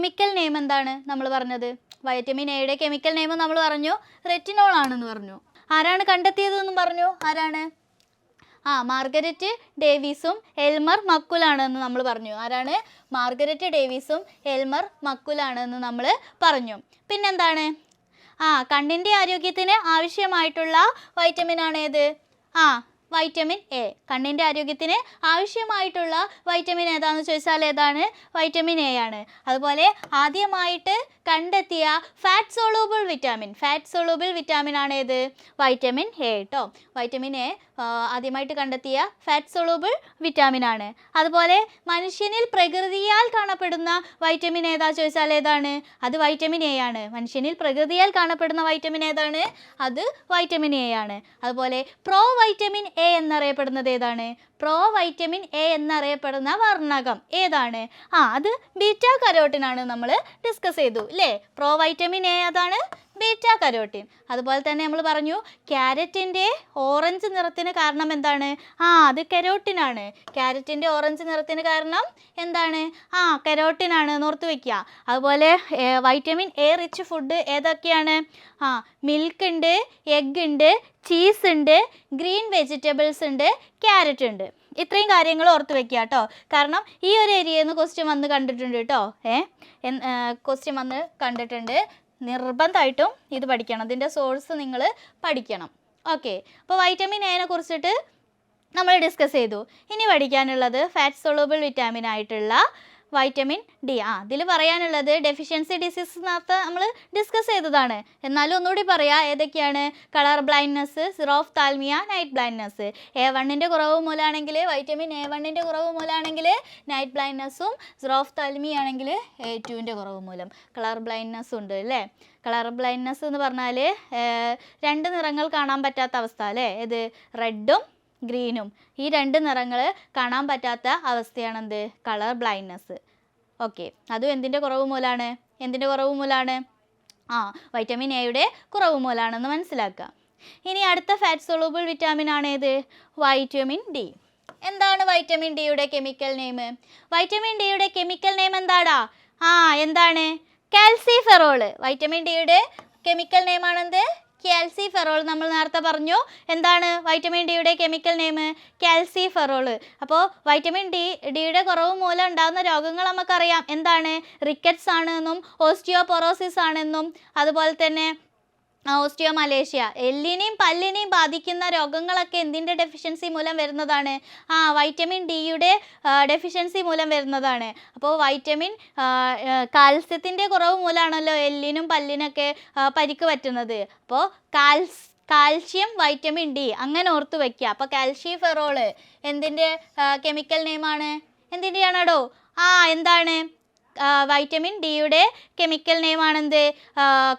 Chemical name എന്താണ് നമ്മൾ പറഞ്ഞത്? വൈറ്റമിൻ എയുടെ കെമിക്കൽ നെയിം നമ്മൾ പറഞ്ഞു റെറ്റിനോൾ ആണെന്ന് പറഞ്ഞു. ആരാണ് കണ്ടെത്തിയതെന്നും പറഞ്ഞു? ആരാണ്? മാർഗരറ്റ് ഡേവിസും എൽമർ മക്കുലാണെന്ന് നമ്മൾ പറഞ്ഞു. ആരാണ്? മാർഗരറ്റ് ഡേവിസും എൽമർ മക്കുലാണെന്ന് നമ്മൾ പറഞ്ഞു. പിന്നെന്താണ്? കണ്ണിൻ്റെ ആരോഗ്യത്തിന് ആവശ്യമായിട്ടുള്ള വൈറ്റമിൻ ആണ് ഏത്? Vitamin A. കണ്ണിൻ്റെ ആരോഗ്യത്തിന് ആവശ്യമായിട്ടുള്ള വൈറ്റമിൻ ഏതാണെന്ന് ചോദിച്ചാൽ ഏതാണ്? വൈറ്റമിൻ എ ആണ്. അതുപോലെ ആദ്യമായിട്ട് കണ്ടെത്തിയ ഫാറ്റ് സോളൂബിൾ വിറ്റാമിൻ ആണ് ഏത്? വൈറ്റമിൻ എ കേട്ടോ. വൈറ്റമിൻ എ ആദ്യമായിട്ട് കണ്ടെത്തിയ ഫാറ്റ് സോളൂബിൾ വിറ്റാമിൻ ആണ്. അതുപോലെ മനുഷ്യനിൽ പ്രകൃതിയാൽ കാണപ്പെടുന്ന വൈറ്റമിൻ ഏതാ ചോദിച്ചാൽ ഏതാണ്? അത് വൈറ്റമിൻ എ ആണ്. മനുഷ്യനിൽ പ്രകൃതിയാൽ കാണപ്പെടുന്ന വൈറ്റമിൻ ഏതാണ്? അത് വൈറ്റമിൻ എ ആണ്. അതുപോലെ പ്രോ വൈറ്റമിൻ എ എന്നറിയപ്പെടുന്നത് ഏതാണ്? പ്രോ വൈറ്റമിൻ എ എന്നറിയപ്പെടുന്ന വർണ്ണകം ഏതാണ്? അത് ബീറ്റാ കരോട്ടിൻ ആണ്. നമ്മൾ ഡിസ്കസ് ചെയ്തു അല്ലേ? പ്രോ വൈറ്റമിൻ എ അതാണ് ബീറ്റാ കരോട്ടിൻ. അതുപോലെ തന്നെ നമ്മൾ പറഞ്ഞു ക്യാരറ്റിൻ്റെ ഓറഞ്ച് നിറത്തിന് കാരണം എന്താണ്? അത് കരോട്ടിനാണ്. ക്യാരറ്റിൻ്റെ ഓറഞ്ച് നിറത്തിന് കാരണം എന്താണ്? കരോട്ടിനാണ് എന്ന് ഓർത്ത് വയ്ക്കുക. അതുപോലെ വൈറ്റമിൻ എ റിച്ച് ഫുഡ് ഏതൊക്കെയാണ്? മിൽക്ക് ഉണ്ട്, എഗ് ഉണ്ട്, ചീസ് ഉണ്ട്, ഗ്രീൻ വെജിറ്റബിൾസ് ഉണ്ട്, ക്യാരറ്റ് ഉണ്ട്. ഇത്രയും കാര്യങ്ങൾ ഓർത്ത് വെക്കുക കേട്ടോ. കാരണം ഈ ഒരു ഏരിയയിൽ നിന്ന് ക്വസ്റ്റ്യൻ വന്ന് കണ്ടിട്ടുണ്ട് കേട്ടോ. ക്വസ്റ്റ്യൻ വന്ന് കണ്ടിട്ടുണ്ട്. നിർബന്ധമായിട്ടും ഇത് പഠിക്കണം. ഇതിൻ്റെ സോഴ്സ് നിങ്ങൾ പഠിക്കണം. ഓക്കെ, അപ്പോൾ വൈറ്റമിൻ എനെ കുറിച്ചിട്ട് നമ്മൾ ഡിസ്കസ് ചെയ്തു. ഇനി പഠിക്കാനുള്ളത് ഫാറ്റ് സോളൂബിൾ വിറ്റാമിൻ ആയിട്ടുള്ള വൈറ്റമിൻ ഡി. ഇതിൽ പറയാനുള്ളത് ഡെഫിഷ്യൻസി ഡിസീസ് നേരത്തെ നമ്മൾ ഡിസ്കസ് ചെയ്തതാണ്. എന്നാലും ഒന്നുകൂടി പറയാം ഏതൊക്കെയാണ്? Colour blindness, xerophthalmia, night blindness. A1ൻ്റെ കുറവ് മൂലമാണെങ്കിൽ വൈറ്റമിൻ A1ൻ്റെ കുറവ് മൂലമാണെങ്കിൽ നൈറ്റ് ബ്ലൈൻഡ്നെസ്സും, സിറോഫ്താൽമിയ ആണെങ്കിൽ A2ൻ്റെ കുറവ് മൂലം കളർ ബ്ലൈൻഡ്നെസ്സും ഉണ്ട് അല്ലേ? കളർ ബ്ലൈൻഡ്നെസ് എന്ന് പറഞ്ഞാൽ രണ്ട് നിറങ്ങൾ കാണാൻ പറ്റാത്ത അവസ്ഥ അല്ലേ? ഇത് റെഡും ഗ്രീനും, ഈ രണ്ട് നിറങ്ങൾ കാണാൻ പറ്റാത്ത അവസ്ഥയാണെന്ത്? Colour blindness. ഓക്കെ, അതും എന്തിൻ്റെ കുറവ് മൂലമാണ്? വൈറ്റമിൻ എയുടെ കുറവ് മൂലമാണെന്ന് മനസ്സിലാക്കുക. ഇനി അടുത്ത ഫാറ്റ് സോളൂബിൾ വിറ്റാമിൻ ആണ് ഏത്? Vitamin D. എന്താണ് വൈറ്റമിൻ ഡിയുടെ കെമിക്കൽ നെയിം? വൈറ്റമിൻ ഡിയുടെ കെമിക്കൽ നെയിം എന്താടാ? എന്താണ്? കാൽസിഫെറോൾ. വൈറ്റമിൻ ഡിയുടെ കെമിക്കൽ നെയിം ആണെന്ത്? കാൽസിഫെറോൾ. നമ്മൾ നേരത്തെ പറഞ്ഞു എന്താണ് വൈറ്റമിൻ ഡിയുടെ കെമിക്കൽ നെയിം? കാൽസിഫെറോൾ. അപ്പോൾ വൈറ്റമിൻ ഡിയുടെ കുറവ് മൂലം ഉണ്ടാകുന്ന രോഗങ്ങൾ നമുക്കറിയാം. എന്താണ്? റിക്കറ്റ്സ് ആണെന്നും ഓസ്റ്റിയോപൊറോസിസ് ആണെന്നും അതുപോലെ തന്നെ ഓസ്റ്റിയോമലേഷ്യ. എല്ലിനെയും പല്ലിനെയും ബാധിക്കുന്ന രോഗങ്ങളൊക്കെ എന്തിൻ്റെ ഡെഫിഷ്യൻസി മൂലം വരുന്നതാണ്? വൈറ്റമിൻ ഡിയുടെ ഡെഫിഷ്യൻസി മൂലം വരുന്നതാണ്. അപ്പോൾ വൈറ്റമിൻ കാൽസ്യത്തിൻ്റെ കുറവ് മൂലമാണല്ലോ എല്ലിനും പല്ലിനൊക്കെ പരിക്ക് പറ്റുന്നത്. അപ്പോൾ കാൽഷ്യം, വൈറ്റമിൻ ഡി അങ്ങനെ ഓർത്ത് വയ്ക്കുക. അപ്പോൾ കാൽഷിഫെറോൾ എന്തിൻ്റെ കെമിക്കൽ നെയിമാണ്? എന്തിൻ്റെയാണോ? എന്താണ്? വൈറ്റമിൻ ഡിയുടെ കെമിക്കൽ നെയിമാണെന്ത്?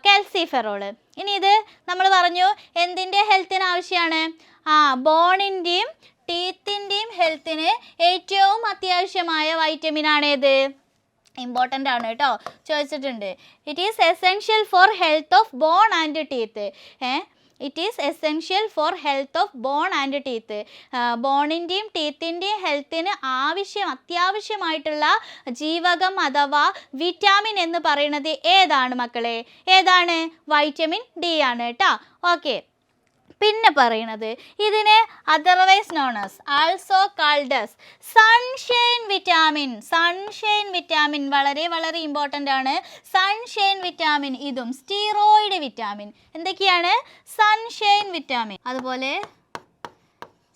കാൽസിഫെറോൾ. ഇനി ഇത് നമ്മൾ പറഞ്ഞു എന്തിൻ്റെ ഹെൽത്തിന് ആവശ്യമാണ്? ബോണിൻ്റെയും ടീത്തിൻ്റെയും ഹെൽത്തിന് ഏറ്റവും അത്യാവശ്യമായ വൈറ്റമിൻ ആണേത്? ഇമ്പോർട്ടൻ്റ് ആണ് കേട്ടോ, ചോദിച്ചിട്ടുണ്ട്. It is essential for health of bone and teeth. It is essential for health of bone and teeth. ബോണിൻ്റെയും ടീത്തിൻ്റെയും ഹെൽത്തിന് അത്യാവശ്യമായിട്ടുള്ള ജീവകം അഥവാ വിറ്റാമിൻ എന്ന് പറയുന്നത് ഏതാണ് മക്കളെ? ഏതാണ്? വൈറ്റമിൻ ഡി ആണ് കേട്ടോ. ഓക്കെ, പിന്നെ പറയുന്നത് ഇതിനെ otherwise known as, also called as sunshine vitamin. Sunshine vitamin വളരെ വളരെ ഇമ്പോർട്ടൻ്റ് ആണ്. സൺഷൈൻ വിറ്റാമിൻ, ഇതും സ്റ്റീറോയിഡ് വിറ്റാമിൻ. എന്തൊക്കെയാണ്? സൺഷൈൻ വിറ്റാമിൻ, അതുപോലെ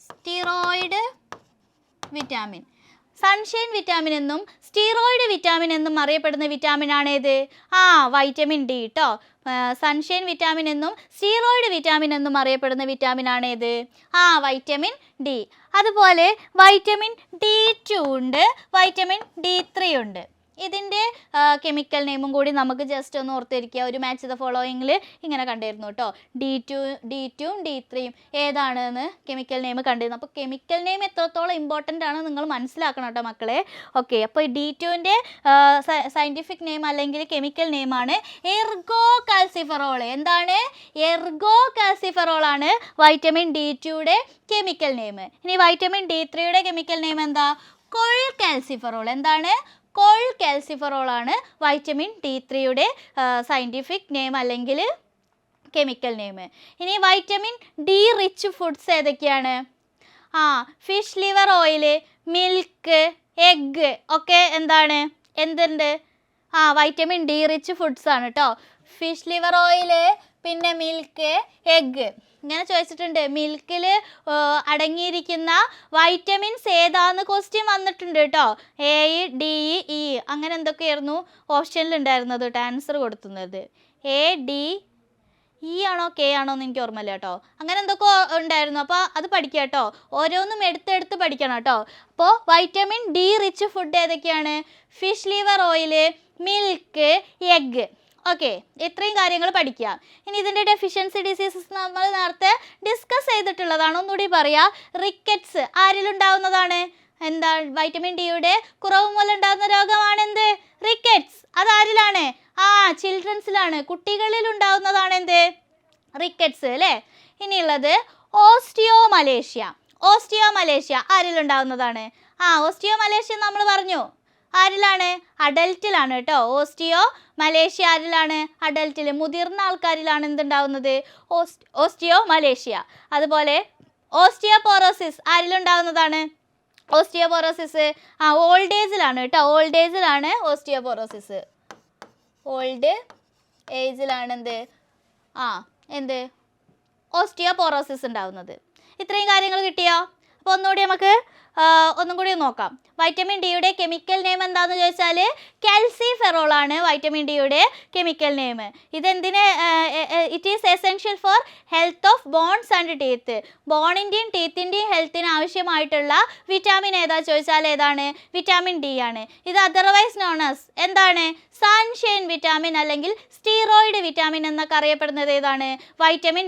സ്റ്റീറോയിഡ് വിറ്റാമിൻ. സൺഷൈൻ വിറ്റാമിൻ എന്നും സ്റ്റീറോയിഡ് വിറ്റാമിൻ എന്നും അറിയപ്പെടുന്ന വിറ്റാമിൻ ആണേത്? വൈറ്റമിൻ ഡി കേട്ടോ. സൺഷൈൻ വിറ്റാമിൻ എന്നും സ്റ്റീറോയിഡ് വിറ്റാമിൻ എന്നും അറിയപ്പെടുന്ന വിറ്റാമിൻ ആണേത്? Vitamin D. അതുപോലെ വൈറ്റമിൻ D2 ഉണ്ട്, വൈറ്റമിൻ D3 ഉണ്ട്. ഇതിൻ്റെ കെമിക്കൽ നെയിമും കൂടി നമുക്ക് ജസ്റ്റ് ഒന്ന് ഓർത്തിരിക്കുക. ഒരു മാച്ച് ദ ഫോളോയിങ്ങിൽ ഇങ്ങനെ കണ്ടിരുന്നു കേട്ടോ. D2 D3 ഏതാണെന്ന് കെമിക്കൽ നെയിം കണ്ടിരുന്നു. അപ്പോൾ കെമിക്കൽ നെയിം എത്രത്തോളം ഇമ്പോർട്ടൻ്റ് ആണ് നിങ്ങൾ മനസ്സിലാക്കണം കേട്ടോ മക്കളെ. ഓക്കെ, അപ്പോൾ D2ൻ്റെ സയൻറ്റിഫിക് നെയിം അല്ലെങ്കിൽ കെമിക്കൽ നെയിമാണ് എർഗോ കാൽസിഫെറോൾ. എന്താണ്? എർഗോ കാൽസിഫെറോൾ ആണ് വൈറ്റമിൻ D2യുടെ കെമിക്കൽ നെയിം. ഇനി വൈറ്റമിൻ D3യുടെ കെമിക്കൽ നെയിം എന്താ? കൊൾ കാൽസിഫെറോൾ. എന്താണ്? കോൾ കാൽസിഫറോൾ ആണ് വൈറ്റമിൻ D3യുടെ സയൻറ്റിഫിക് നെയിം അല്ലെങ്കിൽ കെമിക്കൽ നെയിം. ഇനി വൈറ്റമിൻ D റിച്ച് ഫുഡ്സ് ഏതൊക്കെയാണ്? Fish liver oil, milk, egg ഒക്കെ എന്താണ്? എന്തുണ്ട്? വൈറ്റമിൻ D റിച്ച് ഫുഡ്സ് ആണ് കേട്ടോ. ഫിഷ് ലിവർ ഓയിൽ, പിന്നെ മിൽക്ക്, എഗ്ഗ്. ഇങ്ങനെ ചോദിച്ചിട്ടുണ്ട്, മിൽക്കിൽ അടങ്ങിയിരിക്കുന്ന വൈറ്റമിൻസ് ഏതാന്ന് ക്വസ്റ്റ്യൻ വന്നിട്ടുണ്ട് കേട്ടോ. A, D, E അങ്ങനെ എന്തൊക്കെയായിരുന്നു ഓപ്ഷനിൽ ഉണ്ടായിരുന്നത് കേട്ടോ, ആൻസർ കൊടുത്തുന്നത്. A, D, E ആണോ K ആണോ എന്ന് എനിക്ക് ഓർമ്മയില്ല കേട്ടോ. അങ്ങനെ എന്തൊക്കെ ഉണ്ടായിരുന്നു. അപ്പോൾ അത് പഠിക്കുക കേട്ടോ, ഓരോന്നും എടുത്തെടുത്ത് പഠിക്കണം കേട്ടോ. അപ്പോൾ വൈറ്റമിൻ D റിച്ച് ഫുഡ് ഏതൊക്കെയാണ്? Fish liver oil, milk, egg. Okay, ഇത്രയും കാര്യങ്ങൾ പഠിക്കുക. ഇനി ഇതിൻ്റെ ഡെഫിഷ്യൻസി ഡിസീസസ് നമ്മൾ നേരത്തെ ഡിസ്കസ് ചെയ്തിട്ടുള്ളതാണ്, ഒന്നുകൂടി പറയാം. റിക്കറ്റ്സ് ആരിലുണ്ടാവുന്നതാണ്? എന്താ? വൈറ്റമിൻ ഡിയുടെ കുറവ് മൂലം ഉണ്ടാകുന്ന രോഗമാണ് എന്ത്? റിക്കറ്റ്സ്. അതാരിലാണ്? ചിൽഡ്രൻസിലാണ്, കുട്ടികളിൽ ഉണ്ടാവുന്നതാണ് എന്ത്? റിക്കറ്റ്സ് അല്ലേ. ഇനിയുള്ളത് ഓസ്റ്റിയോമലേഷ്യ. ഓസ്റ്റിയോമലേഷ്യ ആരിലുണ്ടാവുന്നതാണ്? ഓസ്റ്റിയോമലേഷ്യ നമ്മൾ പറഞ്ഞു ആരിലാണ്? അഡൽറ്റിലാണ് കേട്ടോ. ഓസ്റ്റിയോമലേഷ്യ ആരിലാണ്? അഡൽറ്റിൽ, മുതിർന്ന ആൾക്കാരിലാണ് എന്തുണ്ടാവുന്നത്? ഓസ്റ്റിയോമലേഷ്യ. അതുപോലെ ഓസ്റ്റിയോപോറോസിസ് ആരിലുണ്ടാവുന്നതാണ്? ഓസ്റ്റിയോപോറോസിസ് ഓൾഡ് ഏജിലാണ് കേട്ടോ. ഓൾഡ് ഏജിലാണ് ഓസ്റ്റിയോപോറോസിസ്. ഓൾഡ് ഏജിലാണ് എന്ത് ഓസ്റ്റിയോപോറോസിസ് ഉണ്ടാവുന്നത്. ഇത്രയും കാര്യങ്ങൾ കിട്ടിയോ? അപ്പോൾ ഒന്നുകൂടി നമുക്ക് ഒന്നും കൂടി നോക്കാം. വൈറ്റമിൻ ഡിയുടെ കെമിക്കൽ നെയിം എന്താണെന്ന് ചോദിച്ചാൽ കാൽസിഫെറോൾ ആണ് വൈറ്റമിൻ ഡിയുടെ കെമിക്കൽ നെയിം. ഇതെന്തിന്? It is essential for health of bones and teeth. ബോണിൻ്റെയും ടീത്തിൻ്റെയും ഹെൽത്തിന് ആവശ്യമായിട്ടുള്ള വിറ്റാമിൻ ഏതാ ചോദിച്ചാൽ ഏതാണ്? വിറ്റാമിൻ ഡി ആണ്. ഇത് അതർവൈസ് നോൺ ആസ് എന്താണ്? സൺഷൈൻ വിറ്റാമിൻ അല്ലെങ്കിൽ സ്റ്റീറോയിഡ് വിറ്റാമിൻ എന്നൊക്കെ അറിയപ്പെടുന്നത് ഏതാണ്? വൈറ്റമിൻ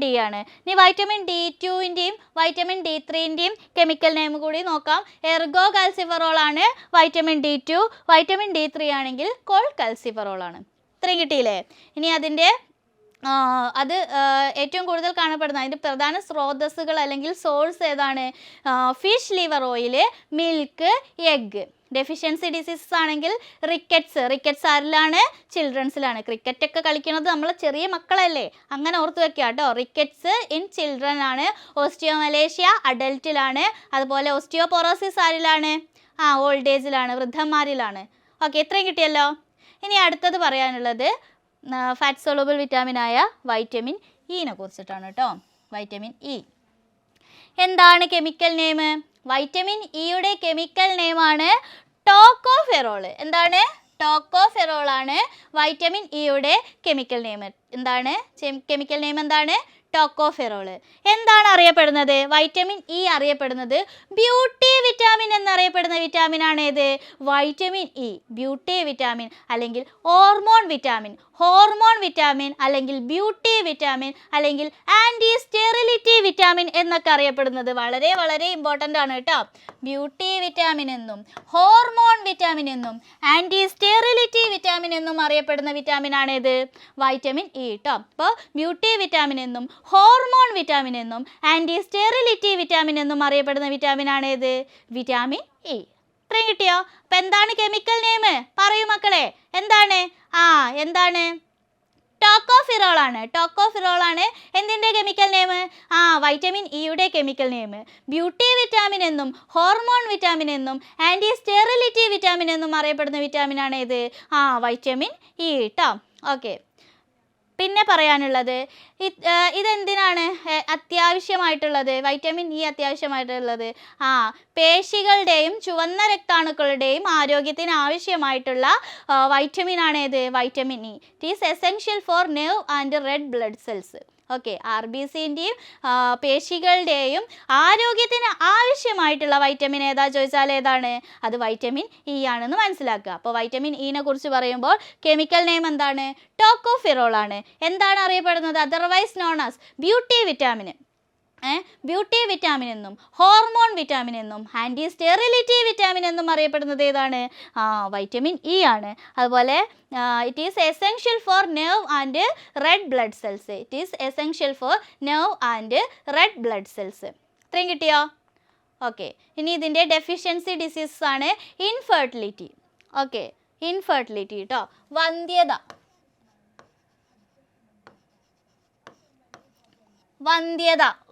ഡി ആണ്. ഇനി വൈറ്റമിൻ D2ൻ്റെയും വൈറ്റമിൻ D3ൻ്റെയും കെമിക്കൽ നെയിം കൂടി നോക്കാം. എർഗോ കാൽസിഫറോൾ ആണ് വൈറ്റമിൻ D2, വൈറ്റമിൻ D3 ആണെങ്കിൽ കോൾ കാൽസിഫറോൾ ആണ്. ഇത്രയും കിട്ടിയില്ലേ? ഇനി അതിൻ്റെ അത് ഏറ്റവും കൂടുതൽ കാണപ്പെടുന്ന അതിൻ്റെ പ്രധാന സ്രോതസ്സുകൾ അല്ലെങ്കിൽ സോഴ്സ് ഏതാണ്? Fish liver oil, milk, egg. Deficiency diseases ആണെങ്കിൽ റിക്കറ്റ്സ് ആരിലാണ്? ചിൽഡ്രൻസിലാണ്. ക്രിക്കറ്റ് ഒക്കെ കളിക്കുന്നത് നമ്മൾ ചെറിയ മക്കളല്ലേ, അങ്ങനെ ഓർത്ത് വെക്കുക കേട്ടോ. റിക്കറ്റ്സ് ഇൻ ചിൽഡ്രൻ ആണ്. ഓസ്റ്റിയോമലേഷ്യ അഡൽറ്റിലാണ്. അതുപോലെ ഓസ്റ്റിയോപോറോസിസ് ആരിലാണ്? ഓൾഡ് ഏജിലാണ്, വൃദ്ധന്മാരിലാണ്. ഓക്കെ, ഇത്രയും കിട്ടിയല്ലോ. ഇനി അടുത്തത് പറയാനുള്ളത് ഫാറ്റ് സോളുബിൾ വിറ്റാമിനായ വൈറ്റമിൻ ഇനെ കുറിച്ചിട്ടാണ് കേട്ടോ. വൈറ്റമിൻ ഇ എന്താണ് കെമിക്കൽ നെയിം? വൈറ്റമിൻ ഇയുടെ കെമിക്കൽ നെയിമാണ് ടോക്കോഫെറോൾ. എന്താണ്? ടോക്കോഫെറോൾ ആണ് വൈറ്റമിൻ ഇയുടെ കെമിക്കൽ നെയിം. എന്താണ് കെമിക്കൽ നെയിം? എന്താണ്? ടോക്കോഫെറോൾ. എന്താണ് അറിയപ്പെടുന്നത്? വൈറ്റമിൻ ഇ അറിയപ്പെടുന്നത് ബ്യൂട്ടി വിറ്റാമിൻ എന്നറിയപ്പെടുന്ന വിറ്റാമിൻ ആണ് ഏത്? Vitamin E. ബ്യൂട്ടി വിറ്റാമിൻ അല്ലെങ്കിൽ ഹോർമോൺ വിറ്റാമിൻ അല്ലെങ്കിൽ ബ്യൂട്ടി വിറ്റാമിൻ അല്ലെങ്കിൽ ആൻറ്റി സ്റ്റെറിലിറ്റി വിറ്റാമിൻ എന്നൊക്കെ അറിയപ്പെടുന്നത്. വളരെ വളരെ ഇമ്പോർട്ടൻ്റ് ആണ് കേട്ടോ. ബ്യൂട്ടി വിറ്റാമിൻ എന്നും ഹോർമോൺ വിറ്റാമിൻ എന്നും ആൻറ്റി സ്റ്റെറിലിറ്റി വിറ്റാമിൻ എന്നും അറിയപ്പെടുന്ന വിറ്റാമിൻ ആണ് ഏത്? വൈറ്റമിൻ ഇ കേട്ടോ. അപ്പോൾ ബ്യൂട്ടി വിറ്റാമിൻ എന്നും ഹോർമോൺ വിറ്റാമിൻ എന്നും ആൻറ്റി സ്റ്റെറിലിറ്റി വിറ്റാമിൻ എന്നും അറിയപ്പെടുന്ന വിറ്റാമിൻ ആണ് ഏത്? Vitamin E. ഇത്രയും കിട്ടിയോ? അപ്പം എന്താണ് കെമിക്കൽ നെയിം? പറയൂ മക്കളെ, എന്താണ്? എന്താണ്? ടോക്കോഫെറോൾ ആണ്. ടോക്കോഫെറോൾ ആണ് എന്തിൻ്റെ കെമിക്കൽ നെയിം? വൈറ്റമിൻ ഇയുടെ കെമിക്കൽ നെയിം. ബ്യൂട്ടി വിറ്റാമിൻ എന്നും ഹോർമോൺ വിറ്റാമിൻ എന്നും ആൻറ്റി സ്റ്റെറിലിറ്റി വിറ്റാമിൻ എന്നും അറിയപ്പെടുന്ന വിറ്റാമിൻ ആണ് ഏത്? വൈറ്റമിൻ ഇ കേട്ടോ. ഓക്കെ, പിന്നെ പറയാനുള്ളത് ഇതെന്തിനാണ് അത്യാവശ്യമായിട്ടുള്ളത്? വൈറ്റമിൻ ഇ അത്യാവശ്യമായിട്ടുള്ളത് പേശികളുടെയും ചുവന്ന രക്താണുക്കളുടെയും ആരോഗ്യത്തിന് ആവശ്യമായിട്ടുള്ള വൈറ്റമിൻ ആണ് ഏത്? Vitamin E. It is essential for nerve and red blood cells. Okay, RBCൻ്റെയും പേശികളുടെയും ആരോഗ്യത്തിന് ആവശ്യമായിട്ടുള്ള വൈറ്റമിൻ ഏതാ ചോദിച്ചാൽ ഏതാണ്? അത് വൈറ്റമിൻ ഇ ആണെന്ന് മനസ്സിലാക്കുക. അപ്പോൾ വൈറ്റമിൻ ഇനെ കുറിച്ച് പറയുമ്പോൾ കെമിക്കൽ നെയിം എന്താണ്? ടോക്കോഫെറോൾ ആണ്. എന്താണ് അറിയപ്പെടുന്നത്? Otherwise known as beauty vitamin. Beauty vitamin എന്നും ഹോർമോൺ വിറ്റാമിൻ എന്നും ആൻറ്റി സ്റ്റെറിലിറ്റി വിറ്റാമിൻ എന്നും അറിയപ്പെടുന്നത് ഏതാണ്? വൈറ്റമിൻ ഇ ആണ്. അതുപോലെ it is essential for nerve and red blood cells. It is essential for nerve and red blood cells. ഇത്രയും കിട്ടിയോ? Okay, ഇനി ഇതിൻ്റെ ഡെഫിഷ്യൻസി ഡിസീസസ് ആണ് ഇൻഫെർട്ടിലിറ്റി. ഓക്കെ, ഇൻഫെർട്ടിലിറ്റി കേട്ടോ,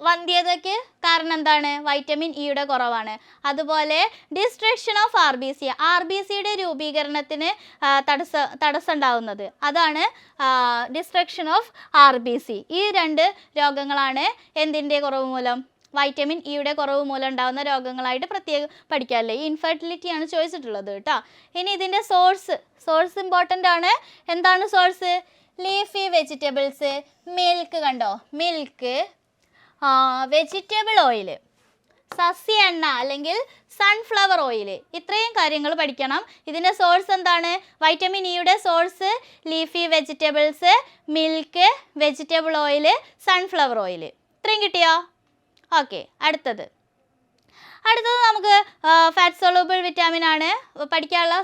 വന്ധ്യതയ്ക്ക് കാരണം എന്താണ്? വൈറ്റമിൻ ഇയുടെ കുറവാണ്. അതുപോലെ ഡിസ്ട്രക്ഷൻ ഓഫ് ആർ ബി സിയുടെ രൂപീകരണത്തിന് തടസ്സം ഉണ്ടാവുന്നത്, അതാണ് destruction of R B C. ഈ 2 രോഗങ്ങളാണ് എന്തിൻ്റെ കുറവ് മൂലം? വൈറ്റമിൻ ഇയുടെ കുറവ് മൂലം ഉണ്ടാകുന്ന രോഗങ്ങളായിട്ട് പ്രത്യേകം പഠിക്കാമല്ലേ. ഈ ഇൻഫെർട്ടിലിറ്റിയാണ് ചോദിച്ചിട്ടുള്ളത് കേട്ടോ. ഇനി ഇതിൻ്റെ സോഴ്സ് ഇമ്പോർട്ടൻ്റ് ആണ്. എന്താണ് സോഴ്സ്? ലീഫി വെജിറ്റബിൾസ്, മിൽക്ക്, കണ്ടോ, മിൽക്ക്, വെജിറ്റബിൾ ഓയിൽ, സസ്യ എണ്ണ അല്ലെങ്കിൽ സൺഫ്ലവർ ഓയിൽ, ഇത്രയും കാര്യങ്ങൾ പഠിക്കണം. ഇതിൻ്റെ സോഴ്സ് എന്താണ്? വൈറ്റമിൻ ഇയുടെ source leafy vegetables, milk, vegetable oil, sunflower oil. ഇത്രയും കിട്ടിയോ? ഓക്കെ, അടുത്തത് നമുക്ക് ഫാറ്റ് സോളുബിൾ വിറ്റാമിൻ ആണ് പഠിക്കാനുള്ള.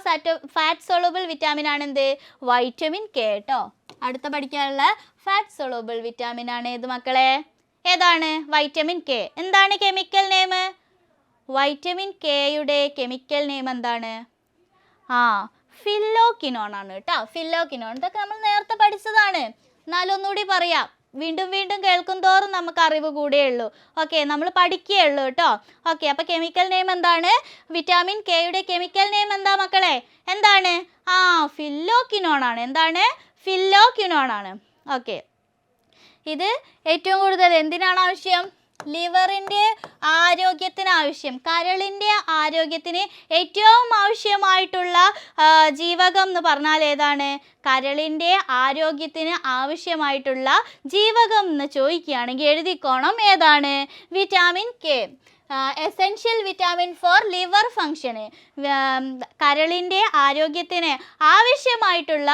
ഫാറ്റ് സോളുബിൾ വിറ്റാമിൻ ആണ് എന്ത്? വൈറ്റമിൻ കെ കേട്ടോ. അടുത്ത പഠിക്കാനുള്ള ഫാറ്റ് സോളുബിൾ വിറ്റാമിൻ ആണ് ഏത് മക്കളെ? ഏതാണ്? Vitamin K. എന്താണ് കെമിക്കൽ നെയിം? വൈറ്റമിൻ കെയുടെ കെമിക്കൽ നെയിം എന്താണ്? ഫില്ലോക്വിനോൺ ആണ് കേട്ടോ. ഫില്ലോക്വിനോൺ, ഇതൊക്കെ നമ്മൾ നേരത്തെ പഠിച്ചതാണ്, എന്നാലും ഒന്നുകൂടി പറയാം. വീണ്ടും കേൾക്കും തോറും നമുക്ക് അറിവ് കൂടെയുള്ളൂ. ഓക്കെ, നമ്മൾ പഠിക്കുകയുള്ളൂ കേട്ടോ. ഓക്കെ, അപ്പോൾ കെമിക്കൽ നെയിം എന്താണ്? വിറ്റാമിൻ കെയുടെ കെമിക്കൽ നെയിം എന്താ മക്കളെ? എന്താണ്? ഫില്ലോക്വിനോൺ ആണ്. എന്താണ്? ഫില്ലോക്വിനോൺ ആണ്. ഓക്കെ, ഇത് ഏറ്റവും കൂടുതൽ എന്തിനാണ് ആവശ്യം? ലിവറിൻ്റെ ആരോഗ്യത്തിന് ആവശ്യം, കരളിൻ്റെ ആരോഗ്യത്തിന് ഏറ്റവും ആവശ്യമായിട്ടുള്ള ജീവകം എന്ന് പറഞ്ഞാൽ ഏതാണ്? കരളിൻ്റെ ആരോഗ്യത്തിന് ആവശ്യമായിട്ടുള്ള ജീവകം എന്ന് ചോദിക്കുകയാണെങ്കിൽ എഴുതിക്കോണം. ഏതാണ്? Vitamin K. Essential vitamin for liver ഫങ്ഷന്, കരളിൻ്റെ ആരോഗ്യത്തിന് ആവശ്യമായിട്ടുള്ള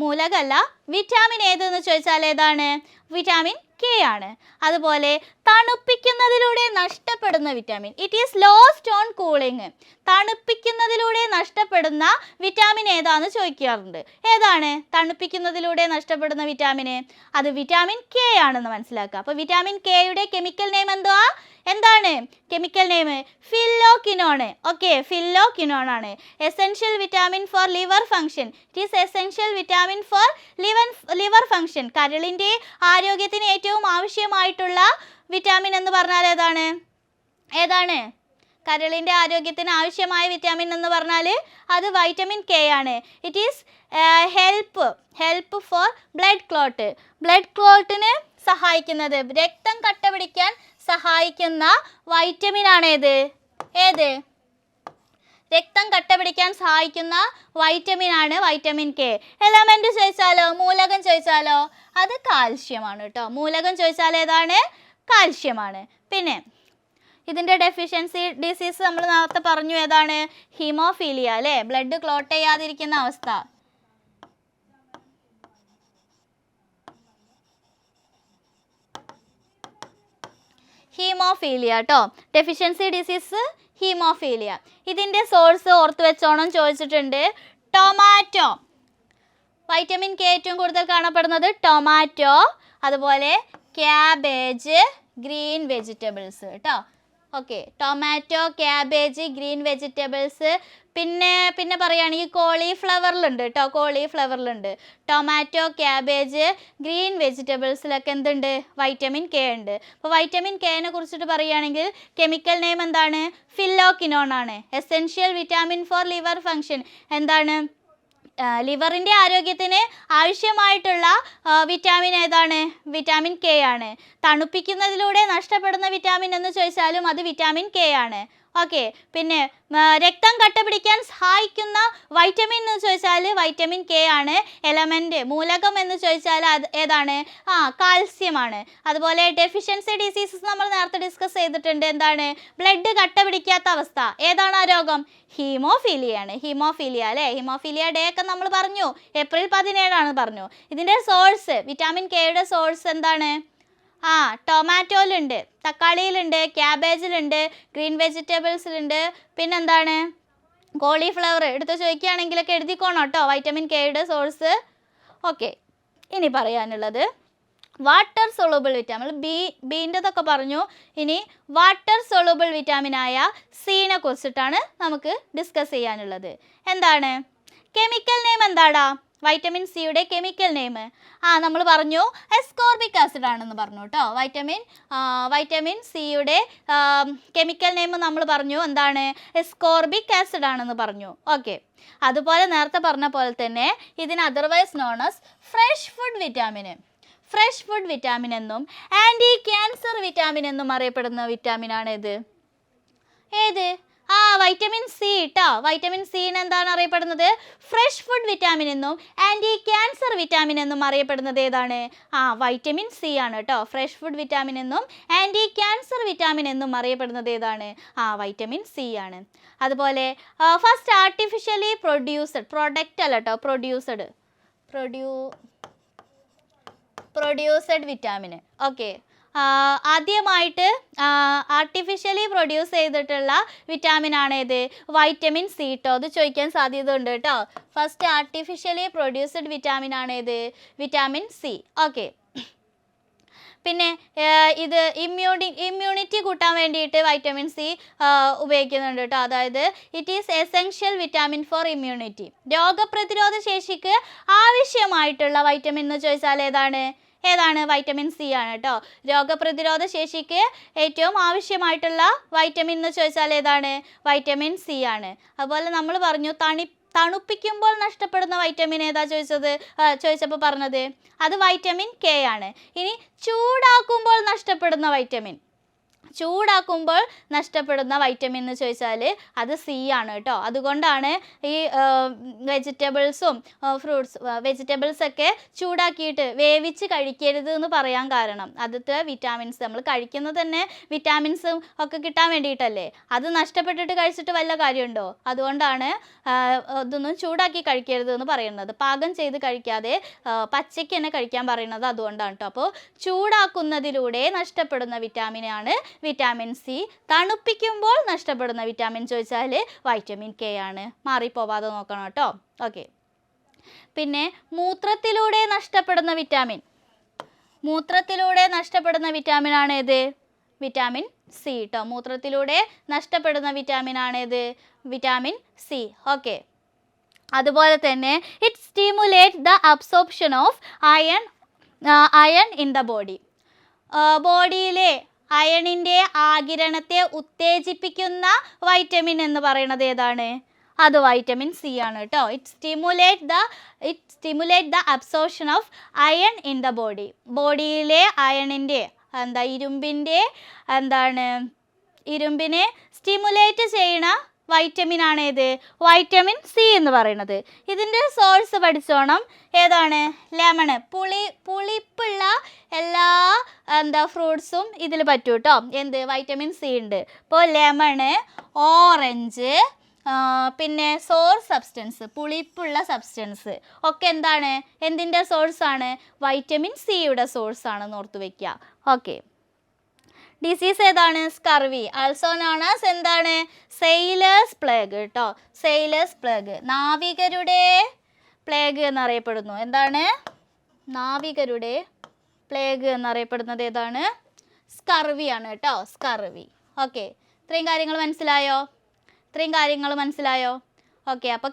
മൂലകമല്ല വിറ്റാമിൻ ഏതെന്ന് ചോദിച്ചാൽ ഏതാണ്? വിറ്റാമിൻ കെ ആണ്. അതുപോലെ തണുപ്പിക്കുന്നതിലൂടെ നഷ്ടപ്പെടുന്ന vitamin, it is lost on cooling. തണുപ്പിക്കുന്നതിലൂടെ നഷ്ടപ്പെടുന്ന വിറ്റാമിൻ ഏതാണെന്ന് ചോദിക്കാറുണ്ട്. ഏതാണ് തണുപ്പിക്കുന്നതിലൂടെ നഷ്ടപ്പെടുന്ന വിറ്റാമിൻ? അത് വിറ്റാമിൻ കെ ആണെന്ന് മനസ്സിലാക്കുക. അപ്പോൾ വിറ്റാമിൻ കെയുടെ കെമിക്കൽ നെയിം എന്താണ് chemical name? Phylloquinone. Okay, phylloquinone ആണ്. Essential vitamin for liver function, it is essential vitamin for liver function. കരളിൻ്റെ ആരോഗ്യത്തിന് ഏറ്റവും ആവശ്യമായിട്ടുള്ള വിറ്റാമിൻ എന്ന് പറഞ്ഞാൽ ഏതാണ്? കരളിൻ്റെ ആരോഗ്യത്തിന് ആവശ്യമായ വിറ്റാമിൻ എന്ന് പറഞ്ഞാൽ അത് വൈറ്റമിൻ കെ ആണ്. It is help for blood ക്ലോട്ടിന് സഹായിക്കുന്നത്, രക്തം കട്ട പിടിക്കാൻ സഹായിക്കുന്ന വൈറ്റമിൻ ആണ് ഏത്? രക്തം കട്ട പിടിക്കാൻ സഹായിക്കുന്ന വൈറ്റമിൻ ആണ് വൈറ്റമിൻ കെ. എലമെന്റ് ചോദിച്ചാലോ, മൂലകം ചോദിച്ചാലോ, അത് കാൽഷ്യമാണ് കേട്ടോ. മൂലകം ചോദിച്ചാൽ ഏതാണ്? കാൽഷ്യമാണ്. പിന്നെ ഇതിൻ്റെ ഡെഫിഷ്യൻസി ഡിസീസ് നമ്മൾ നേരത്തെ പറഞ്ഞു, ഏതാണ്? ഹീമോഫീലിയ അല്ലേ, ബ്ലഡ് ക്ലോട്ട് ചെയ്യാതിരിക്കുന്ന അവസ്ഥ. ഹീമോഫീലിയ കേട്ടോ, ഡെഫിഷ്യൻസി ഡിസീസ് ഹീമോഫീലിയ. ഇതിൻ്റെ സോഴ്സ് ഓർത്ത് വെച്ചോണം, ചോദിച്ചിട്ടുണ്ട്. ടൊമാറ്റോ, വൈറ്റമിൻ കെ ഏറ്റവും കൂടുതൽ കാണപ്പെടുന്നത് ടൊമാറ്റോ, അതുപോലെ ക്യാബേജ്, ഗ്രീൻ വെജിറ്റബിൾസ് കേട്ടോ. Okay, tomato, cabbage, green vegetables. പിന്നെ പറയുകയാണെങ്കിൽ കോളിഫ്ലവറിലുണ്ട് കേട്ടോ, കോളിഫ്ലവറിലുണ്ട്. ടൊമാറ്റോ, ക്യാബേജ്, ഗ്രീൻ വെജിറ്റബിൾസിലൊക്കെ എന്തുണ്ട്? വൈറ്റമിൻ കെ ഉണ്ട്. അപ്പോൾ വൈറ്റമിൻ കെനെ കുറിച്ചിട്ട് പറയുകയാണെങ്കിൽ കെമിക്കൽ നെയിം എന്താണ്? ഫില്ലോക്വിനോൺ ആണ്. Essential vitamin for liver function, എന്താണ്? ലിവറിൻ്റെ ആരോഗ്യത്തിന് ആവശ്യമായിട്ടുള്ള വിറ്റാമിൻ ഏതാണ്? വിറ്റാമിൻ കെ ആണ്. തണുപ്പിക്കുന്നതിലൂടെ നഷ്ടപ്പെടുന്ന വിറ്റാമിൻ എന്ന് ചോദിച്ചാലും അത് വിറ്റാമിൻ കെ ആണ്. ഓക്കെ, പിന്നെ രക്തം കട്ട പിടിക്കാൻ സഹായിക്കുന്ന വൈറ്റമിൻ എന്ന് ചോദിച്ചാൽ വൈറ്റമിൻ കെ ആണ്. എലമെൻറ്റ്, മൂലകം എന്ന് ചോദിച്ചാൽ അത് ഏതാണ്? കാൽസ്യമാണ്. അതുപോലെ ഡെഫിഷ്യൻസി ഡിസീസസ് നമ്മൾ നേരത്തെ ഡിസ്കസ് ചെയ്തിട്ടുണ്ട്. എന്താണ്? ബ്ലഡ് കട്ട പിടിക്കാത്ത അവസ്ഥ. ഏതാണ് ആ രോഗം? ഹീമോഫീലിയാണ്. ഹീമോഫീലിയ അല്ലേ, ഹീമോഫീലിയ ഡേ ഒക്കെ നമ്മൾ പറഞ്ഞു, ഏപ്രിൽ 17 പറഞ്ഞു. ഇതിൻ്റെ സോഴ്സ്, വിറ്റാമിൻ കെയുടെ സോഴ്സ് എന്താണ്? ടൊമാറ്റോയിലുണ്ട്, തക്കാളിയിലുണ്ട്, ക്യാബേജിലുണ്ട്, ഗ്രീൻ വെജിറ്റബിൾസിലുണ്ട്. പിന്നെന്താണ്? കോളിഫ്ലവർ എടുത്ത് ചോദിക്കുകയാണെങ്കിലൊക്കെ എഴുതിക്കോണം കേട്ടോ, വൈറ്റമിൻ കെയുടെ സോഴ്സ്. ഓക്കെ, ഇനി പറയാനുള്ളത് വാട്ടർ സൊളൂബിൾ വിറ്റാമിൻ ബീൻ്റെതൊക്കെ പറഞ്ഞു. ഇനി വാട്ടർ സൊളൂബിൾ വിറ്റാമിനായ സീനെ കുറിച്ചിട്ടാണ് നമുക്ക് ഡിസ്കസ് ചെയ്യാനുള്ളത്. എന്താണ് കെമിക്കൽ നെയിം? എന്താടാ വൈറ്റമിൻ സിയുടെ കെമിക്കൽ നെയിം? നമ്മൾ പറഞ്ഞു എസ്കോർബിക് ആസിഡ് ആണെന്ന് പറഞ്ഞു കേട്ടോ. വൈറ്റമിൻ സിയുടെ കെമിക്കൽ നെയിം നമ്മൾ പറഞ്ഞു എന്താണ്? എസ്കോർബിക് ആസിഡ് ആണെന്ന് പറഞ്ഞു. ഓക്കെ. അതുപോലെ നേരത്തെ പറഞ്ഞ പോലെ തന്നെ ഇതിന് otherwise known as fresh food vitamin എന്നും ആൻറ്റി ക്യാൻസർ വിറ്റാമിൻ എന്നും അറിയപ്പെടുന്ന വിറ്റാമിനാണ് ഏത്? വൈറ്റമിൻ സി കേട്ടോ. വൈറ്റമിൻ സിന് എന്താണ് അറിയപ്പെടുന്നത്? ഫ്രഷ് ഫുഡ് വിറ്റാമിൻ എന്നും ആൻറ്റി ക്യാൻസർ വിറ്റാമിൻ എന്നും അറിയപ്പെടുന്നത് ഏതാണ്? വൈറ്റമിൻ സി ആണ് കേട്ടോ. ഫ്രഷ് ഫുഡ് വിറ്റാമിൻ എന്നും ആൻറ്റി ക്യാൻസർ വിറ്റാമിൻ എന്നും അറിയപ്പെടുന്നത് ഏതാണ്? വൈറ്റമിൻ സി ആണ്. അതുപോലെ ഫസ്റ്റ് ആർട്ടിഫിഷ്യലി പ്രൊഡ്യൂസ്ഡ് പ്രൊഡക്റ്റ് അല്ല കേട്ടോ, പ്രൊഡ്യൂസ്ഡ് വിറ്റാമിൻ. ഓക്കെ. ആദ്യമായിട്ട് ആർട്ടിഫിഷ്യലി പ്രൊഡ്യൂസ് ചെയ്തിട്ടുള്ള വിറ്റാമിൻ ആണ് ഏത്? വൈറ്റമിൻ സി കേട്ടോ. അത് ചോദിക്കാൻ സാധ്യത ഉണ്ട് കേട്ടോ. ഫസ്റ്റ് ആർട്ടിഫിഷ്യലി പ്രൊഡ്യൂസ്ഡ് വിറ്റാമിൻ ആണ് ഏത്? Vitamin C. ഓക്കെ. പിന്നെ ഇത് ഇമ്മ്യൂണിറ്റി കൂട്ടാൻ വേണ്ടിയിട്ട് വൈറ്റമിൻ സി ഉപയോഗിക്കുന്നുണ്ട് കേട്ടോ. അതായത് it is essential vitamin for immunity. രോഗപ്രതിരോധ ശേഷിക്ക് ആവശ്യമായിട്ടുള്ള വൈറ്റമിൻ എന്ന് ചോദിച്ചാൽ ഏതാണ്? വൈറ്റമിൻ സി ആണ് കേട്ടോ. രോഗപ്രതിരോധ ശേഷിക്ക് ഏറ്റവും ആവശ്യമായിട്ടുള്ള വൈറ്റമിൻ എന്ന് ചോദിച്ചാൽ ഏതാണ്? വൈറ്റമിൻ സി ആണ്. അതുപോലെ നമ്മൾ പറഞ്ഞു തണുപ്പിക്കുമ്പോൾ നഷ്ടപ്പെടുന്ന വൈറ്റമിൻ ഏതാ ചോദിച്ചപ്പോൾ പറഞ്ഞത് അത് വൈറ്റമിൻ കെ ആണ്. ഇനി ചൂടാക്കുമ്പോൾ നഷ്ടപ്പെടുന്ന വൈറ്റമിൻ എന്ന് ചോദിച്ചാൽ അത് സി ആണ് കേട്ടോ. അതുകൊണ്ടാണ് ഈ വെജിറ്റബിൾസൊക്കെ ചൂടാക്കിയിട്ട് വേവിച്ച് കഴിക്കരുത് എന്ന് പറയാൻ കാരണം. അതിലത്തെ വിറ്റാമിൻസ് നമ്മൾ കഴിക്കുന്നത് തന്നെ വിറ്റാമിൻസും ഒക്കെ കിട്ടാൻ വേണ്ടിയിട്ടല്ലേ. അത് നഷ്ടപ്പെട്ടിട്ട് കഴിച്ചിട്ട് വല്ല കാര്യമുണ്ടോ? അതുകൊണ്ടാണ് ഇതൊന്നും ചൂടാക്കി കഴിക്കരുത് എന്ന് പറയുന്നത്. പാകം ചെയ്ത് കഴിക്കാതെ പച്ചയ്ക്ക് തന്നെ കഴിക്കാൻ പറയുന്നത് അതുകൊണ്ടാണ് കേട്ടോ. അപ്പോൾ ചൂടാക്കുന്നതിലൂടെ നഷ്ടപ്പെടുന്ന വിറ്റാമിനാണ് വിറ്റാമിൻ സി. തണുപ്പിക്കുമ്പോൾ നഷ്ടപ്പെടുന്ന വിറ്റാമിൻ ചോദിച്ചാൽ വൈറ്റമിൻ കെ ആണ്. മാറിപ്പോവാതെ നോക്കണം കേട്ടോ. ഓക്കെ. പിന്നെ മൂത്രത്തിലൂടെ നഷ്ടപ്പെടുന്ന വിറ്റാമിൻ ആണ് ഏത്? വിറ്റാമിൻ സി കേട്ടോ. മൂത്രത്തിലൂടെ നഷ്ടപ്പെടുന്ന വിറ്റാമിൻ ആണ് ഏത്? Vitamin C. ഓക്കെ. അതുപോലെ തന്നെ it stimulate the absorption of iron in the body. ബോഡിയിലെ അയണിൻ്റെ ആഗിരണത്തെ ഉത്തേജിപ്പിക്കുന്ന വൈറ്റമിൻ എന്ന് പറയുന്നത് ഏതാണ്? അത് വൈറ്റമിൻ സി ആണ് കേട്ടോ. It stimulate the absorption of iron in the body. ബോഡിയിലെ അയണിൻ്റെ ഇരുമ്പിനെ സ്റ്റിമുലേറ്റ് ചെയ്യണ വൈറ്റമിൻ ആണ് ഏത്? വൈറ്റമിൻ സി എന്ന് പറയുന്നത്. ഇതിൻ്റെ സോഴ്സ് പഠിച്ചോണം. ഏതാണ്? ലെമൺ. പുളിപ്പുള്ള എല്ലാ ഫ്രൂട്ട്സും ഇതിൽ പറ്റും കേട്ടോ. വൈറ്റമിൻ സി ഉണ്ട്. ഇപ്പോൾ ലെമൺ, ഓറഞ്ച്, പിന്നെ പുളിപ്പുള്ള സബ്സ്റ്റൻസ് ഒക്കെ എന്തിൻ്റെ സോഴ്സാണ്? വൈറ്റമിൻ സിയുടെ സോഴ്സാണെന്ന് ഓർത്ത് വയ്ക്കുക. ഓക്കെ. ഡിസീസ് ഏതാണ്? Scurvy. Also known as sailors plague കേട്ടോ. സെയിലേഴ്സ് പ്ലേഗ്, നാവികരുടെ പ്ലേഗ് എന്നറിയപ്പെടുന്നു. നാവികരുടെ പ്ലേഗ് എന്നറിയപ്പെടുന്നത് ഏതാണ്? സ്കർവി ആണ് കേട്ടോ. സ്കർവി. ഓക്കെ. ഇത്രയും കാര്യങ്ങൾ മനസ്സിലായോ? ഓക്കെ. അപ്പോൾ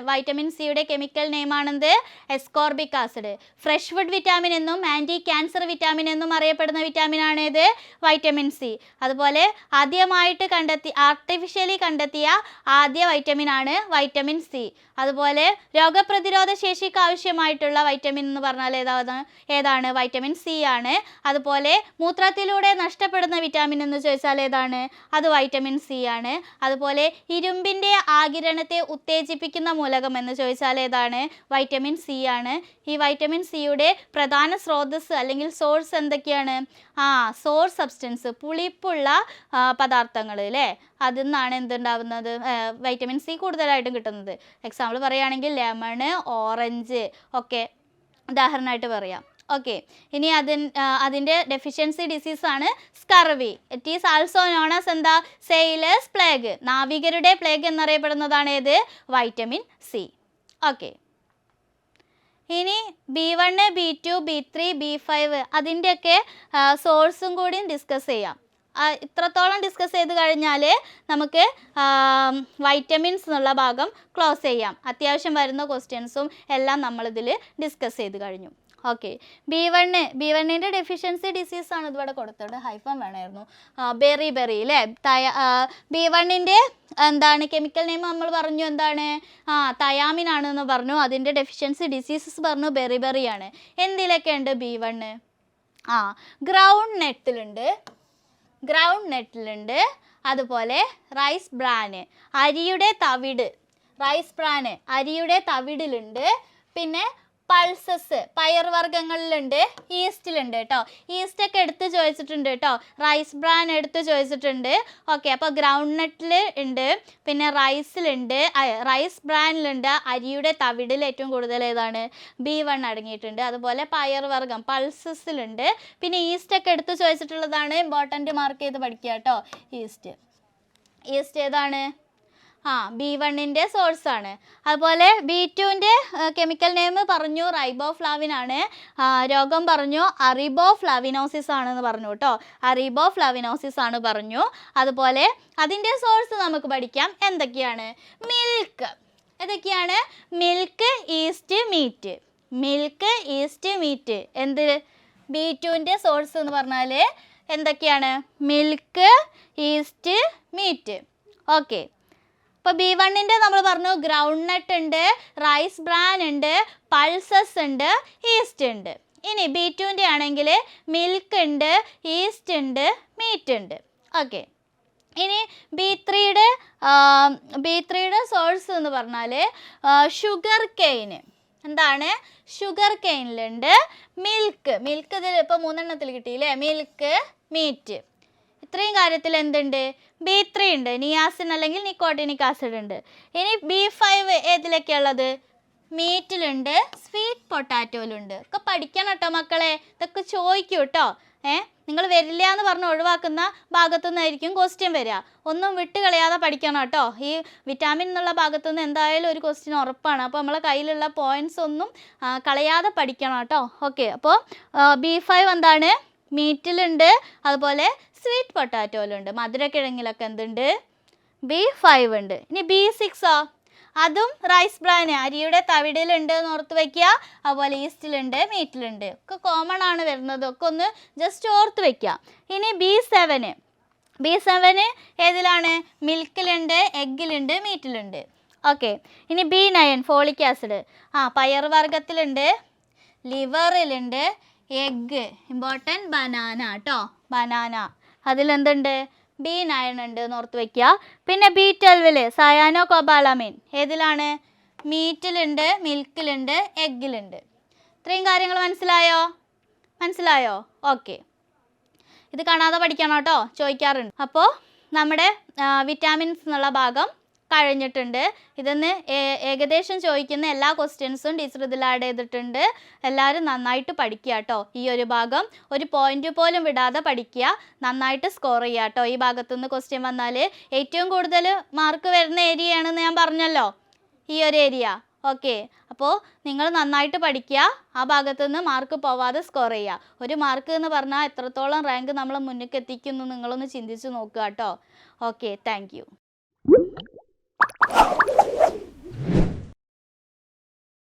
വൈറ്റമിൻ സിയുടെ കെമിക്കൽ നെയിമാണെന്ത്? Ascorbic acid. Fresh food vitamin എന്നും ആൻറ്റി ക്യാൻസർ വിറ്റാമിൻ എന്നും അറിയപ്പെടുന്ന വിറ്റാമിനാണ് ഏത്? Vitamin C. അതുപോലെ ആർട്ടിഫിഷ്യലി കണ്ടെത്തിയ ആദ്യ വൈറ്റമിനാണ് വൈറ്റമിൻ സി. അതുപോലെ രോഗപ്രതിരോധ ശേഷിക്ക് ആവശ്യമായിട്ടുള്ള വൈറ്റമിൻ എന്ന് പറഞ്ഞാൽ ഏതാണ്? വൈറ്റമിൻ സി ആണ്. അതുപോലെ മൂത്രത്തിലൂടെ നഷ്ടപ്പെടുന്ന വിറ്റാമിൻ എന്ന് ചോദിച്ചാൽ ഏതാണ്? അത് വൈറ്റമിൻ സി ആണ്. അതുപോലെ ഇരുമ്പിൻ്റെ ആഗിരണത്തെ ഉത്തേജിപ്പിക്കുന്ന മൂലകം എന്ന് ചോദിച്ചാൽ ഏതാണ്? വൈറ്റമിൻ സി ആണ്. ഈ വൈറ്റമിൻ സിയുടെ പ്രധാന സ്രോതസ്സ് അല്ലെങ്കിൽ സോഴ്സ് എന്തൊക്കെയാണ്? സോഴ്സ് സബ്സ്റ്റൻസ്, പുളിപ്പുള്ള പദാർത്ഥങ്ങൾ അല്ലേ, അതിൽ നിന്നാണ് എന്തുണ്ടാവുന്നത്? വൈറ്റമിൻ സി കൂടുതലായിട്ടും കിട്ടുന്നത്. എക്സാമ്പിൾ പറയുകയാണെങ്കിൽ ലെമൺ, ഓറഞ്ച് ഒക്കെ ഉദാഹരണമായിട്ട് പറയാം. ഓക്കെ. ഇനി അതിൻ്റെ ഡെഫിഷ്യൻസി ഡിസീസാണ് scurvy. It is also known as sailors plague. നാവികരുടെ പ്ലേഗ് എന്നറിയപ്പെടുന്നതാണ് ഏത്? Vitamin C. ഓക്കെ. ഇനി B1, B2, B3, B5 അതിൻ്റെയൊക്കെ സോഴ്സും കൂടിയും ഡിസ്കസ് ചെയ്യാം. ഇത്രത്തോളം ഡിസ്കസ് ചെയ്ത് കഴിഞ്ഞാൽ നമുക്ക് വൈറ്റമിൻസ് എന്നുള്ള ഭാഗം ക്ലോസ് ചെയ്യാം. അത്യാവശ്യം വരുന്ന ക്വസ്റ്റ്യൻസും എല്ലാം നമ്മളിതിൽ ഡിസ്കസ് ചെയ്ത് കഴിഞ്ഞു. ഓക്കെ, B1ൻ്റെ ഡെഫിഷ്യൻസി ഡിസീസാണ് ഇതിവിടെ കൊടുത്തത്. ഹൈഫൻ വേണമായിരുന്നു. ബെറി അല്ലേ? B1ൻ്റെ എന്താണ് കെമിക്കൽ നെയിം നമ്മൾ പറഞ്ഞു, എന്താണ്? തയാമിൻ ആണെന്ന് പറഞ്ഞു. അതിൻ്റെ ഡെഫിഷ്യൻസി ഡിസീസസ് പറഞ്ഞു ബെറിയാണ്. എന്തിലൊക്കെ ഉണ്ട് B1? ഗ്രൗണ്ട് നെറ്റിലുണ്ട്, അതുപോലെ റൈസ് ബ്രാന് അരിയുടെ തവിടിലുണ്ട്, പിന്നെ പൾസസ് പയർവർഗ്ഗങ്ങളിലുണ്ട്, ഈസ്റ്റിലുണ്ട് കേട്ടോ. ഈസ്റ്റൊക്കെ എടുത്ത് ചോദിച്ചിട്ടുണ്ട് കേട്ടോ. റൈസ് ബ്രാൻ എടുത്ത് ചോദിച്ചിട്ടുണ്ട്. ഓക്കെ, അപ്പോൾ ഗ്രൗണ്ട് നട്ടിൽ ഉണ്ട്, പിന്നെ റൈസ് ബ്രാനിലുണ്ട്, അരിയുടെ തവിടിൽ ഏറ്റവും കൂടുതൽ ഏതാണ്? B1 അടങ്ങിയിട്ടുണ്ട്. അതുപോലെ പയർവർഗ്ഗം പൾസസിലുണ്ട്, പിന്നെ ഈസ്റ്റൊക്കെ എടുത്ത് ചോദിച്ചിട്ടുള്ളതാണ്. ഇമ്പോർട്ടൻ്റ് മാർക്ക് ചെയ്ത് പഠിക്കുക കേട്ടോ. ഈസ്റ്റ് ഏതാണ്? B1ൻ്റെ സോഴ്സാണ്. അതുപോലെ B2ൻ്റെ കെമിക്കൽ നെയിം പറഞ്ഞു റൈബോഫ്ലാവിൻ ആണ്. രോഗം പറഞ്ഞു അറിബോഫ്ലാവിനോസിസ് ആണെന്ന് പറഞ്ഞു കേട്ടോ. അറിബോഫ്ലാവിനോസിസ് ആണ് പറഞ്ഞു. അതുപോലെ അതിൻ്റെ സോഴ്സ് നമുക്ക് പഠിക്കാം. എന്തൊക്കെയാണ്? ഏതൊക്കെയാണ്? Milk, yeast, meat. എന്ത്? B2ൻ്റെ സോഴ്സ് എന്ന് പറഞ്ഞാൽ എന്തൊക്കെയാണ്? Milk, yeast, meet. ഓക്കെ, ഇപ്പോൾ B1ൻ്റെ നമ്മൾ പറഞ്ഞു ഗ്രൗണ്ട് നട്ട് ഉണ്ട്, റൈസ് ബ്രാൻ ഉണ്ട്, പൾസസ് ഉണ്ട്, ഈസ്റ്റ് ഉണ്ട്. ഇനി B2ൻ്റെ ആണെങ്കിൽ മിൽക്ക് ഉണ്ട്, ഈസ്റ്റ് ഉണ്ട്, മീറ്റ് ഉണ്ട്. ഓക്കെ, ഇനി B3യുടെ സോഴ്സ് എന്ന് പറഞ്ഞാൽ ഷുഗർ കെയിൻ. എന്താണ്? ഷുഗർ കെയിനിലുണ്ട്, മിൽക്ക് ഇതിൽ ഇപ്പോൾ 3 കിട്ടിയില്ലേ? Milk, meat. ഇത്രയും കാര്യത്തിൽ എന്തുണ്ട്? B3 ഉണ്ട്, നിയാസിൻ അല്ലെങ്കിൽ നിക്കോട്ടിനിക് ആസിഡ് ഉണ്ട്. ഇനി B5 ഏതിലൊക്കെയുള്ളത്? മീറ്റിലുണ്ട്, സ്വീറ്റ് പൊട്ടാറ്റോയിലുണ്ട്. ഒക്കെ പഠിക്കണം കേട്ടോ മക്കളെ. ഇതൊക്കെ ചോദിക്കും കേട്ടോ. നിങ്ങൾ വരില്ല എന്ന് പറഞ്ഞ് ഒഴിവാക്കുന്ന ഭാഗത്തു നിന്നായിരിക്കും ക്വസ്റ്റ്യൻ വരിക. ഒന്നും വിട്ട് കളയാതെ പഠിക്കണം കേട്ടോ. ഈ വിറ്റാമിൻ എന്നുള്ള ഭാഗത്തു നിന്ന് എന്തായാലും ഒരു ക്വസ്റ്റ്യൻ ഉറപ്പാണ്. അപ്പോൾ നമ്മളെ കയ്യിലുള്ള പോയിൻറ്റ്സ് ഒന്നും കളയാതെ പഠിക്കണം കേട്ടോ. ഓക്കെ, അപ്പോൾ B5 എന്താണ്? മീറ്റിലുണ്ട്, അതുപോലെ സ്വീറ്റ് പൊട്ടാറ്റോയിലുണ്ട്. മധുരക്കിഴങ്ങിലൊക്കെ എന്തുണ്ട്? B5 ഉണ്ട്. ഇനി B6 അതും റൈസ് ബ്രാൻ അരിയുടെ തവിടിലുണ്ട് എന്ന് ഓർത്ത് വയ്ക്കുക. അതുപോലെ ഈസ്റ്റിലുണ്ട്, മീറ്റിലുണ്ട്. ഒക്കെ കോമൺ ആണ് വരുന്നത്. ഒക്കെ ഒന്ന് ജസ്റ്റ് ഓർത്ത് വയ്ക്കുക. ഇനി B7 ഏതിലാണ്? മിൽക്കിലുണ്ട്, എഗ്ഗിലുണ്ട്, മീറ്റിലുണ്ട്. ഓക്കെ, ഇനി B9 ഫോളിക് ആസിഡ്. പയർവർഗ്ഗത്തിലുണ്ട്, ലിവറിലുണ്ട്, എഗ്ഗ് ഇമ്പോർട്ടൻറ്റ്, ബനാന കേട്ടോ. അതിലെന്തുണ്ട്? B9 ഉണ്ട് എന്ന് ഓർത്ത് വയ്ക്കുക. പിന്നെ B12 സയാനോ കൊബാലമിൻ ഏതിലാണ്? മീറ്റിലുണ്ട്, മിൽക്കിലുണ്ട്, എഗ്ഗിലുണ്ട്. ഇത്രയും കാര്യങ്ങൾ മനസ്സിലായോ? ഓക്കെ, ഇത് കാണാതെ പഠിക്കണം കേട്ടോ, ചോദിക്കാറുണ്ട്. അപ്പോൾ നമ്മുടെ വിറ്റാമിൻസ് എന്നുള്ള ഭാഗം കഴിഞ്ഞിട്ടുണ്ട്. ഇതിന്ന് ഏകദേശം ചോദിക്കുന്ന എല്ലാ ക്വസ്റ്റ്യൻസും ടീച്ചർ ഇതിൽ ആഡ് ചെയ്തിട്ടുണ്ട്. എല്ലാവരും നന്നായിട്ട് പഠിക്കുക കേട്ടോ. ഈ ഒരു ഭാഗം ഒരു പോയിന്റ് പോലും വിടാതെ പഠിക്കുക. നന്നായിട്ട് സ്കോർ ചെയ്യുക കേട്ടോ. ഈ ഭാഗത്തുനിന്ന് ക്വസ്റ്റ്യൻ വന്നാൽ ഏറ്റവും കൂടുതൽ മാർക്ക് വരുന്ന ഏരിയയാണെന്ന് ഞാൻ പറഞ്ഞല്ലോ, ഈ ഒരു ഏരിയ. ഓക്കെ, അപ്പോൾ നിങ്ങൾ നന്നായിട്ട് പഠിക്കുക. ആ ഭാഗത്തുനിന്ന് മാർക്ക് പോവാതെ സ്കോർ ചെയ്യുക. ഒരു മാർക്ക് എന്ന് പറഞ്ഞാൽ എത്രത്തോളം റാങ്ക് നമ്മളെ മുന്നിലേക്ക് എത്തിക്കുന്നു നിങ്ങളൊന്ന് ചിന്തിച്ച് നോക്കുക കേട്ടോ. Okay, thank you.